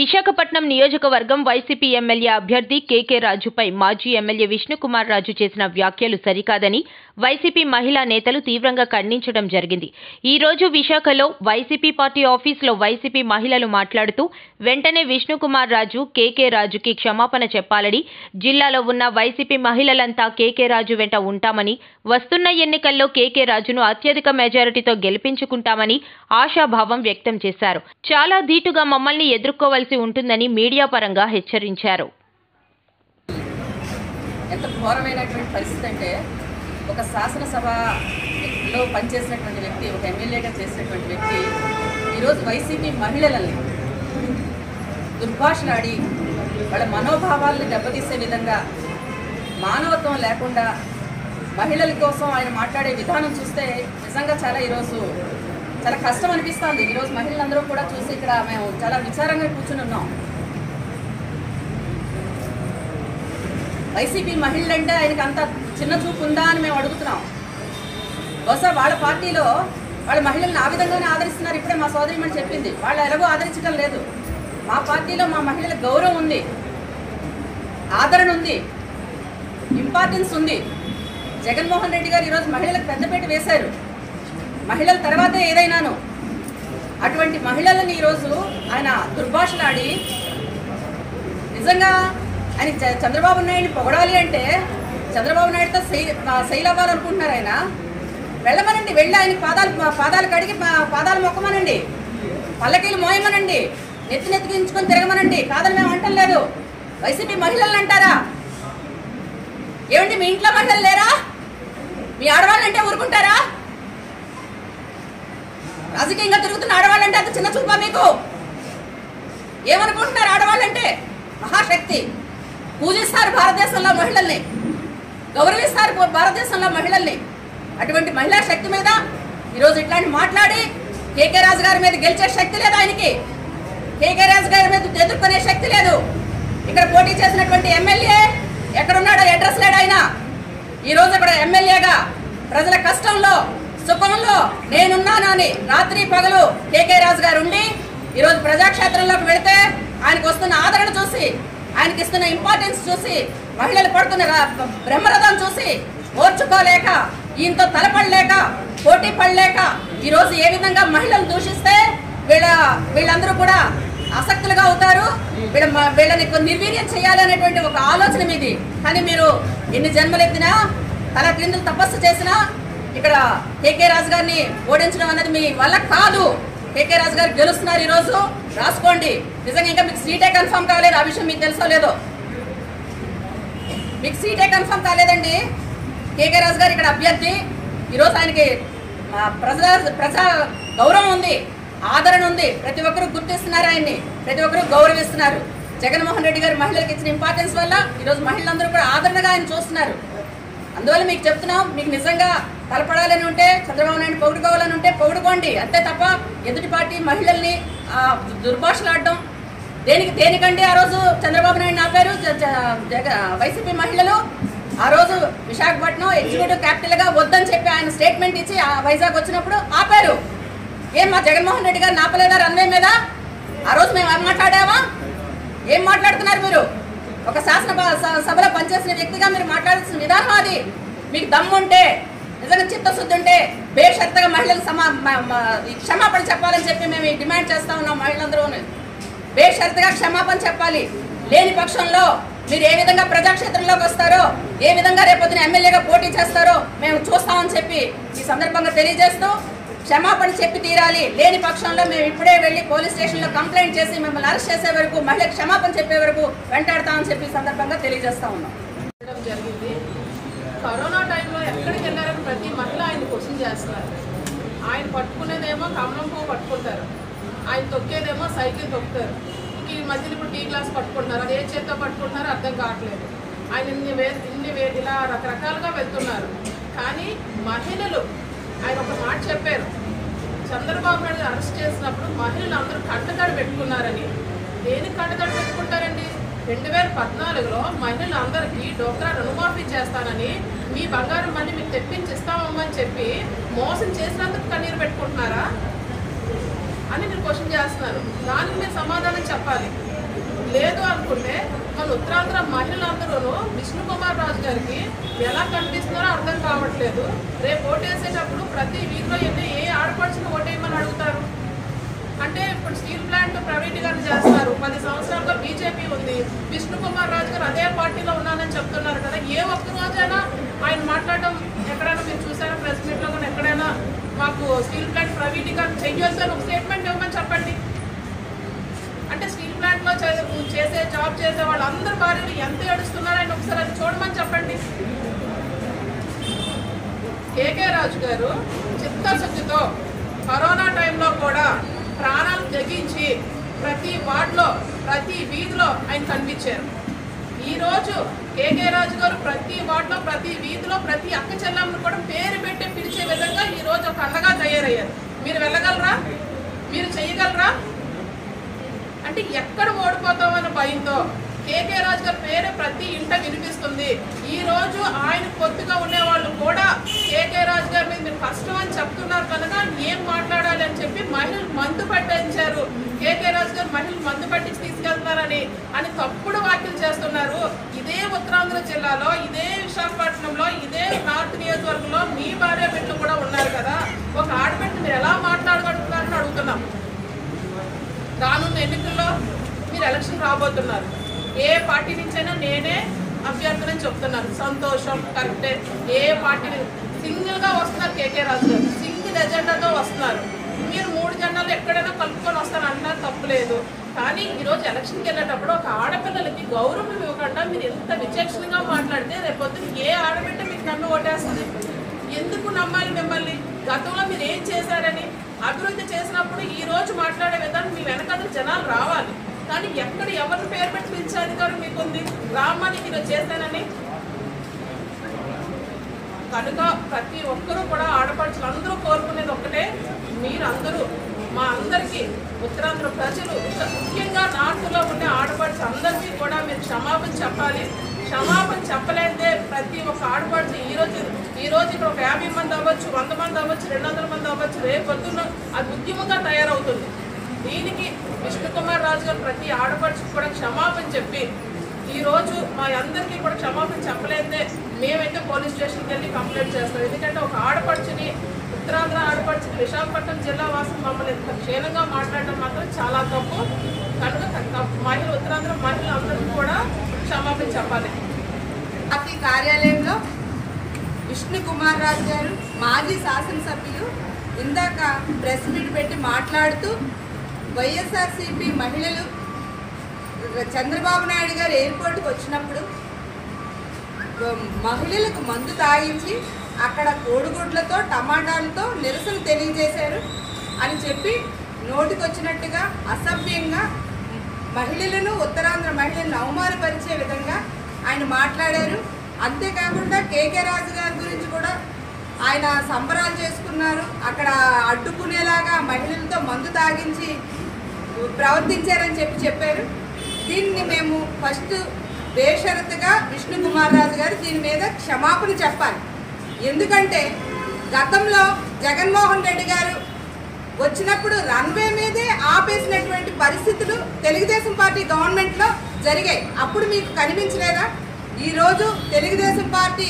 విశాఖపట్నం నియోజకవర్గం YCP MLA అభ్యర్థి కేకే రాజుపై మాజీ ఎమ్మెల్యే విష్ణుకుమార్ రాజు చేసిన వ్యాఖ్యలు సరికాదని వైసీపీ మహిళా నేతలు తీవ్రంగా ఖండించడం జరిగింది. ఈ రోజు విశాఖలో వైసీపీ పార్టీ ఆఫీసులో వైసీపీ మహిళలు మాట్లాడుతూ వెంటనే విష్ణుకుమార్ రాజు కేకే రాజుకి క్షమాపణ చెప్పాలని, జిల్లాలో ఉన్న వైసీపీ మహిళలంతా కేకే రాజు వెంట ఉంటామని, వస్తున్న ఎన్నికల్లో కేకే రాజును అత్యధిక మెజారిటీతో గెలిపించుకుంటామని ఆశాభావం వ్యక్తం చేశారు. చాలా ధీటుగా మమ్మల్ని ఎదుర్కోవాల్సి ఉంటుందని మీడియా పరంగా హెచ్చరించారు. ఎంత ఘోరమైనటువంటి పరిస్థితి అంటే, ఒక శాసనసభలో పనిచేసినటువంటి వ్యక్తి, ఒక ఎమ్మెల్యేగా చేసినటువంటి వ్యక్తి ఈరోజు వైసీపీ మహిళలని దుర్భాషలాడి వాళ్ళ మనోభావాలను దెబ్బతీసే విధంగా, మానవత్వం లేకుండా మహిళల కోసం ఆయన మాట్లాడే విధానం చూస్తే నిజంగా ఈరోజు చాలా కష్టం అనిపిస్తుంది. ఈరోజు మహిళలందరూ కూడా చూసి ఇక్కడ మేము చాలా విచారంగా కూర్చుని ఉన్నాం. వైసీపీ మహిళలంటే ఆయనకు అంత చిన్న చూపు ఉందా అని మేము అడుగుతున్నాం. బహుశా వాళ్ళ పార్టీలో వాళ్ళ మహిళల్ని ఆ విధంగానే ఆదరిస్తున్నారు. ఇప్పుడే మా సోదరిమణి చెప్పింది, వాళ్ళు ఎలాగో ఆదరించడం లేదు. మా పార్టీలో మా మహిళలకు గౌరవం ఉంది, ఆదరణ ఉంది, ఇంపార్టెన్స్ ఉంది. జగన్మోహన్ రెడ్డి గారు ఈరోజు మహిళలకు పెద్దపీట వేశారు. మహిళల తర్వాతే ఏదైనాను. అటువంటి మహిళలని ఈరోజు ఆయన దుర్భాషలాడి, నిజంగా ఆయన చంద్రబాబు నాయుడిని పొగడాలి అంటే చంద్రబాబు నాయుడుతో శైల్ అవ్వాలనుకుంటున్నారు. ఆయన వెళ్ళమనండి, వెళ్ళి ఆయన పాదాలు కడిగి పాదాలు మొక్కమనండి, పల్లకీలు మోయమనండి, నెత్తికించుకొని తిరగమనండి. కాదని మేము అంటం లేదు. వైసీపీ మహిళలను అంటారా? ఏమండి, మీ ఇంట్లో మహిళలు లేరా? మీ ఆడవాళ్ళంటే ఊరుకుంటారా? రాజకీయంగా తిరుగుతున్న ఆడవాళ్ళంటే అంత చిన్న చూపా మీకు? ఏమనుకుంటున్నారు? ఆడవాళ్ళంటే మహాశక్తి. పూజిస్తారు భారతదేశంలో మహిళల్ని, గౌరవిస్తారు భారతదేశంలో మహిళల్ని. అటువంటి మహిళా శక్తి మీద ఈరోజు ఇట్లాంటి మాట్లాడి కేకే రాజు గారి మీద గెలిచే శక్తి లేదు ఆయనకి. కేకే రాజు గారి మీద ఎదుర్కొనే శక్తి లేదు. ఇక్కడ పోటీ చేసినటువంటి ఎమ్మెల్యే ఎక్కడున్నాడో అడ్రస్ లేడు ఆయన. ఈరోజు ఇక్కడ ఎమ్మెల్యేగా ప్రజల కష్టంలో సుఖంలో నేనున్నాను అని రాత్రి పగలు కేకే రాజు గారు ఉండి ఈరోజు ప్రజాక్షేత్రంలోకి వెళితే ఆయనకు వస్తున్న ఆదరణ చూసి, ఆయనకి ఇస్తున్న ఇంపార్టెన్స్ చూసి, మహిళలు పడుతున్న బ్రహ్మరథం చూసి ఓర్చుకోలేక, ఈయనతో తలపడలేక, పోటీ పడలేక ఈరోజు ఏ విధంగా మహిళలు దూషిస్తే వీళ్ళందరూ కూడా ఆసక్తులుగా అవుతారు. వీళ్ళని నిర్వీర్యం చేయాలనేటువంటి ఒక ఆలోచన మీది. కానీ మీరు ఎన్ని జన్మలెత్తినా, తల క్రిందులు తపస్సు చేసినా ఇక్కడ కేకే రాజు గారిని ఓడించడం అనేది మీ వల్ల కాదు. కేకే రాజు గారు గెలుస్తున్నారు ఈరోజు, రాసుకోండి. నిజంగా ఇంకా మీకు సీటే కన్ఫర్మ్ కాలేదు. ఆ విషయం మీకు తెలుసో లేదో? మీకు సీటే కన్ఫర్మ్ కాలేదండి. కేకే రాజు గారు ఇక్కడ అభ్యర్థి. ఈరోజు ఆయనకి ప్రజా గౌరవం ఉంది, ఆదరణ ఉంది. ప్రతి ఒక్కరూ గుర్తిస్తున్నారు ఆయన్ని, ప్రతి ఒక్కరూ గౌరవిస్తున్నారు. జగన్మోహన్ రెడ్డి గారు మహిళలకు ఇచ్చిన ఇంపార్టెన్స్ వల్ల ఈరోజు మహిళలందరూ కూడా ఆదరణగా ఆయన చూస్తున్నారు. అందువల్ల మీకు చెప్తున్నాం, మీకు నిజంగా తలపడాలని ఉంటే, చంద్రబాబు నాయుడు పొగుడుకోవాలని ఉంటే పొగుడుకోండి. అంతే తప్ప ఎదుటి పార్టీ మహిళల్ని దుర్భాషలాడడం దేనికండి? ఆ రోజు చంద్రబాబు నాయుడు ఆపారు వైసీపీ మహిళలు. ఆ రోజు విశాఖపట్నం ఎగ్జిక్యూటివ్ క్యాపిటల్గా వద్దని చెప్పి ఆయన స్టేట్మెంట్ ఇచ్చి వైజాగ్ వచ్చినప్పుడు ఆపారు. ఏం మా జగన్మోహన్ రెడ్డి గారు ఆపలేదా రన్వే మీద? ఆ రోజు మేము ఏం మాట్లాడామా? ఏం మాట్లాడుతున్నారు మీరు? ఒక శాసనసభలో పనిచేసిన వ్యక్తిగా మీరు మాట్లాడాల్సిన విధానం అది. మీకు దమ్ముంటే, నిజంగా చిత్తశుద్ధి ఉంటే బేషరతుగా మహిళలకు క్షమాపణ చెప్పాలని చెప్పి మేము డిమాండ్ చేస్తా ఉన్నాం. మహిళలందరూ బేషరతుగా క్షమాపణ చెప్పాలి. లేని పక్షంలో మీరు ఏ విధంగా ప్రజాక్షేత్రంలోకి వస్తారో, ఏ విధంగా రేపొద్దున ఎమ్మెల్యేగా పోటీ చేస్తారో మేము చూస్తామని చెప్పి ఈ సందర్భంగా తెలియజేస్తూ క్షమాపణ చెప్పి తీరాలి. లేని పక్షంలో మేము ఇప్పుడే వెళ్ళి పోలీస్ స్టేషన్లో కంప్లైంట్ చేసి మిమ్మల్ని అరెస్ట్ చేసే వరకు, మహిళకు క్షమాపణ చెప్పే వరకు వెంటాడతామని చెప్పి ఈ సందర్భంగా తెలియజేస్తా ఉన్నాం. జరిగింది. కరోనా టైంలో ఎక్కడికి వెళ్ళారని ప్రతి మహిళ ఆయన క్వశ్చన్ చేస్తున్నారు. ఆయన పట్టుకునేదేమో కమలం పువ్వు పట్టుకుంటారు, ఆయన తొక్కేదేమో సైకిల్ తొక్కుతారు. ఈ మధ్యలో ఇప్పుడు టీ గ్లాస్ పట్టుకుంటున్నారు, అది ఏ చేతితో పట్టుకుంటున్నారో అర్థం కావట్లేదు. ఆయన ఇన్ని ఇలా రకరకాలుగా వెళ్తున్నారు. కానీ మహిళలు ఆయన ఒక మాట చెప్పారు, చంద్రబాబు నాయుడు అరెస్ట్ చేసినప్పుడు మహిళలు అందరూ కట్టుకడ పెట్టుకున్నారని. దేనికి కట్టుకడ పెట్టుకుంటారండి? 2014లో మహిళలందరికీ డోక్రా రుణమాఫీ చేస్తానని, మీ బంగారం మళ్ళీ మీకు తెప్పించిస్తామని చెప్పి మోసం చేసినందుకు కన్నీరు పెట్టుకుంటున్నారా అని నేను క్వశ్చన్ చేస్తున్నాను. దానికి మీరు సమాధానం చెప్పాలి. లేదు అనుకుంటే మన ఉత్తరాంధ్ర మహిళలందరూ విష్ణు కుమార్ రాజు గారికి ఎలా కనిపిస్తున్నారో అర్థం కావట్లేదు. రేపు ఓటేసేటప్పుడు ప్రతి వీధిలో ఏ ఆడపడుచుని ఓటేయమని అడుగుతారు అంటే ఇప్పుడు స్టీల్ ప్లాంట్ ప్రైవేటీకరణ చేస్తున్నారు. 10 సంవత్సరాలుగా బీజేపీ ఉంది. విష్ణు కుమార్ రాజు గారు అదే పార్టీలో ఉన్నానని చెప్తున్నారు కదా. ఏ ఒక్క రోజైనా ఆయన మాట్లాడడం ఎక్కడైనా మీరు చూసారా? ప్రెస్ మీట్లో కూడా ఎక్కడైనా మాకు స్టీల్ ప్లాంట్ ప్రైవేటీకరణ చెయ్యొచ్చు అని ఒక స్టేట్మెంట్ ఇవ్వమని చెప్పండి. అంటే స్టీల్ ప్లాంట్లో చేసే జాబ్ చేసే వాళ్ళందరూ భార్యలు ఎంత ఏడుస్తున్నారో ఆయన ఒకసారి అది చూడమని చెప్పండి. కేకే రాజు గారు చిత్తశుద్ధితో కరోనా టైంలో కూడా ప్రాణాలు తెగించి ప్రతి వార్డులో ప్రతి వీధిలో ఆయన కనిపించారు. ఈరోజు కేకే రాజు గారు ప్రతి వార్డులో ప్రతి వీధిలో ప్రతి అక్క చెల్లెమ్మను కూడా పేరు పెట్టి పిలిచే విధంగా ఈరోజు ఒక అండగా తయారయ్యారు. మీరు వెళ్ళగలరా? మీరు చేయగలరా? అంటే ఎక్కడ ఓడిపోతామన్న భయంతో కేకే రాజు గారి పేరు ప్రతి ఇంట వినిపిస్తుంది. ఈ రోజు ఆయన పొత్తుగా ఉండేవాళ్ళు కూడా కేకే రాజు గారి మీద మీరు కష్టం అని చెప్తున్నారు కనుక ఏం మాట్లాడాలి అని చెప్పి మహిళలు మందు పట్టించారు. కేకే రాజు గారు మహిళలు మందు పట్టించి తీసుకెళ్తున్నారని తప్పుడు వ్యాఖ్యలు చేస్తున్నారు. ఇదే ఉత్తరాంధ్ర జిల్లాలో ఇదే విశాఖపట్నంలో ఇదే నార్త్ నియోజకవర్గంలో మీ భార్య బిడ్డలు కూడా ఉన్నారు కదా. ఒక ఆడబిడ్డ మీరు ఎలా మాట్లాడగలుగుతున్నారని అడుగుతున్నాం. రానున్న ఎన్నికల్లో మీరు ఎలక్షన్ రాబోతున్నారు. ఏ పార్టీ నుంచైనా నేనే అభ్యర్థులని చెప్తున్నాను. సంతోషం, కరెక్టే. ఏ పార్టీ సింగిల్గా వస్తున్నారు కేకే రాజు గారు, సింగిల్ ఎజెండాతో వస్తున్నారు. మీరు 3 జెండాలు ఎక్కడైనా కలుపుకొని వస్తారు అంటున్నారు, తప్పులేదు. కానీ ఈరోజు ఎలక్షన్కి వెళ్ళేటప్పుడు ఒక ఆడపిల్లలకి గౌరవం ఇవ్వకుండా మీరు ఎంత విచక్షణగా మాట్లాడితే రేపొద్దున ఏ ఆడబిడ్డ మీకు నన్ను ఓటేస్తుంది? ఎందుకు నమ్మాలి మిమ్మల్ని? గతంలో మీరు ఏం చేశారని అభివృద్ధి చేసినప్పుడు ఈ రోజు మాట్లాడే విధానం మీ వెనకాల జనాలు రావాలి. కానీ ఎక్కడ ఎవరిని పేరు పెట్టి పిలిచే అధికారం మీకుంది? రామ్మని మీరు చేశానని. కనుక ప్రతి ఒక్కరూ కూడా ఆడపడుచులు అందరూ కోరుకునేది ఒక్కటే, మీరందరూ మా అందరికీ ఉత్తరాంధ్ర ప్రజలు ముఖ్యంగా నార్త్లో ఉండే ఆడపడుచు అందరికీ కూడా మీరు క్షమాపణ చెప్పాలి. క్షమాపణ చెప్పలేదే ప్రతి ఒక్క ఆడపడుచు ఈరోజు ఇక్కడ ఒక 50 మంది అవ్వచ్చు, 100 మంది అవ్వచ్చు, 200 మంది అవ్వచ్చు, రేపు పొద్దున్న అది ఉద్యమంగా తయారవుతుంది. దీనికి విష్ణు కుమార్ రాజు గారు ప్రతి ఆడపడుచుకు కూడా క్షమాపణ చెప్పి ఈరోజు మా అందరికీ కూడా క్షమాపణ చెప్పలేదే మేమైతే పోలీస్ స్టేషన్కి వెళ్ళి కంప్లైంట్ చేస్తాం. ఎందుకంటే ఒక ఆడపడుచుని ఉత్తరాంధ్ర ఆడపడుచుని విశాఖపట్నం జిల్లా వాసులు మమ్మల్ని ఇంత క్షీణంగా మాట్లాడడం మాత్రం చాలా తప్పు. కనుక ఉత్తరాంధ్ర మహిళలు అందరికీ కూడా క్షమాపణ చెప్పాలి. పార్టీ కార్యాలయంలో విష్ణు కుమార్ రాజు గారు మాజీ శాసనసభ్యులు ఇందాక ప్రెస్ మీట్ పెట్టి మాట్లాడుతూ వైఎస్ఆర్సీపీ మహిళలు చంద్రబాబు నాయుడు గారు ఎయిర్పోర్ట్కి వచ్చినప్పుడు మహిళలకు మందు తాగించి అక్కడ కోడిగుడ్లతో టమాటాలతో నిరసన తెలియజేశారు అని చెప్పి నోటికొచ్చినట్టుగా అసభ్యంగా మహిళలను ఉత్తరాంధ్ర మహిళలను అవమానపరిచే విధంగా ఆయన మాట్లాడారు. అంతేకాకుండా కేకే రాజు గారి గురించి కూడా ఆయన సంబరాలు చేసుకున్నారు. అక్కడ అడ్డుకునేలాగా మహిళలతో మందు తాగించి ప్రవర్తించారని చెప్పారు. దీన్ని మేము ఫస్ట్ బేషరతుగా విష్ణు కుమార్ రాజు గారు దీని మీద క్షమాపణ చెప్పాలి. ఎందుకంటే గతంలో జగన్మోహన్ రెడ్డి గారు వచ్చినప్పుడు రన్వే మీదే ఆపేసినటువంటి పరిస్థితులు తెలుగుదేశం పార్టీ గవర్నమెంట్లో జరిగాయి. అప్పుడు మీకు కనిపించలేదా? ఈరోజు తెలుగుదేశం పార్టీ